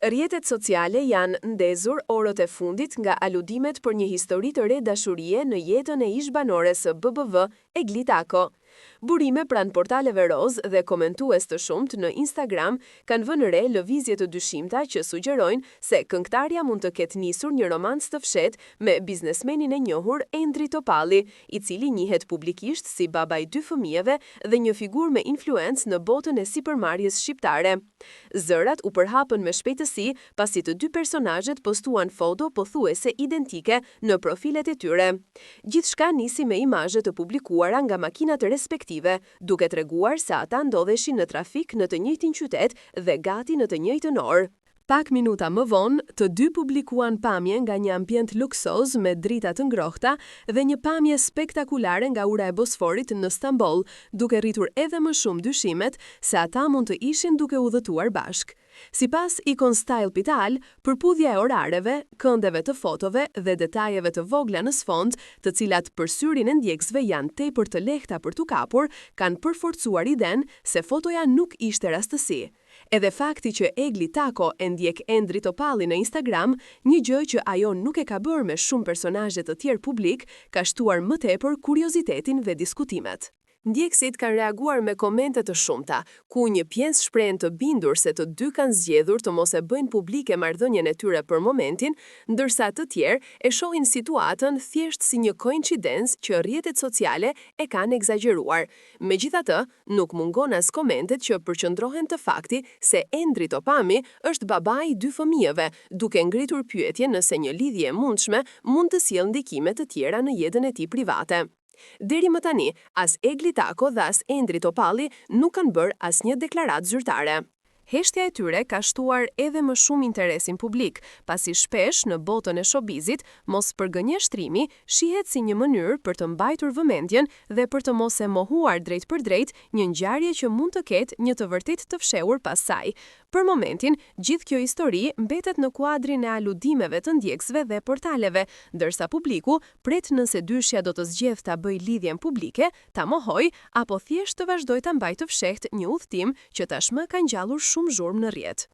Rrjetet sociale janë ndezur orët e fundit nga aludimet për një histori të re dashurie në jetën e ish-banores së BBV, Egli Tako. Burime pranë portaleve roz dhe komentues të shumt në Instagram kanë vënë re lëvizje të dyshimta që sugjerojnë se këngëtarja mund të ketë nisur një romans të fshehtë me biznesmenin e njohur Endri Topalli, i cili njihet publikisht si baba i 2 fëmijëve dhe një figurë me influencë në botën e sipërmarrjes shqiptare. Zërat u përhapën me shpejtësi pasi të dy personazhet postuan foto pothuajse identike në profilet e tyre. Gjithçka nisi me imazhe të publikuara nga makinat respektive, duke treguar se ata ndodheshin në trafik në të njëjtin qytet dhe gati në të njëjtën orë. Pak minuta më vonë, të dy publikuan pamje nga një ambient luksoz me drita të ngrohta dhe një pamje spektakulare nga ura e Bosforit në Stamboll, duke rritur edhe më shumë dyshimet se ata mund të ishin duke udhëtuar bashk. Sipas Icon Style Pital, përpudhja e orareve, këndeve të fotove dhe detajeve të vogla në sfond, të cilat për syrin e ndjekësve janë tepër të lehta për t'u kapur, kanë përforcuar idenë se fotoja nuk ishte rastësi. Edhe fakti që Egli Tako e ndjek Endri Topalli në Instagram, një gjë që ajo nuk e ka bërë me shumë personazhe të tjerë publik, ka shtuar më tepër kuriozitetin dhe diskutimet. Ndjekësit kanë reaguar me komente të shumta, ku një pjesë shprehen të bindur se të dy kanë zgjedhur të mos e bëjnë publike marrëdhënien e tyre për momentin, ndërsa të tjerë e shohin situatën thjesht si një koincidencë që rrjetet sociale e kanë egzageruar. Megjithatë, nuk mungon as komentet që përqendrohen te fakti se Endri Topalli është babai i 2 fëmijëve, duke ngritur pyetje nëse një lidhje e mundshme mund të sjellë ndikime të tjera në jetën e tij private. Deri më tani, as Egli Tako dhe as Endri Topalli nuk kanë bërë asnjë deklaratë zyrtare. Heshtja e tyre ka shtuar edhe më shumë interesin publik, pasi shpesh në botën e showbizit, mos përgënjeshtrimi shihet si një mënyrë për të mbajtur vëmendjen dhe për të mos e mohuar drejt për drejt një ngjarje që mund të ketë një të vërtet të fshehur pas saj. Për momentin, gjithë kjo histori mbetet në kuadrin e aludimeve të ndjekësve dhe portaleve, ndërsa publiku pret nëse dyshja do të zgjedhë ta bëjë lidhjen publike, ta mohojë apo thjesht të vazhdojë ta mbajë të fshehtë një udhtim që tashmë ka ngjallur shumë zhurmë në rrjet.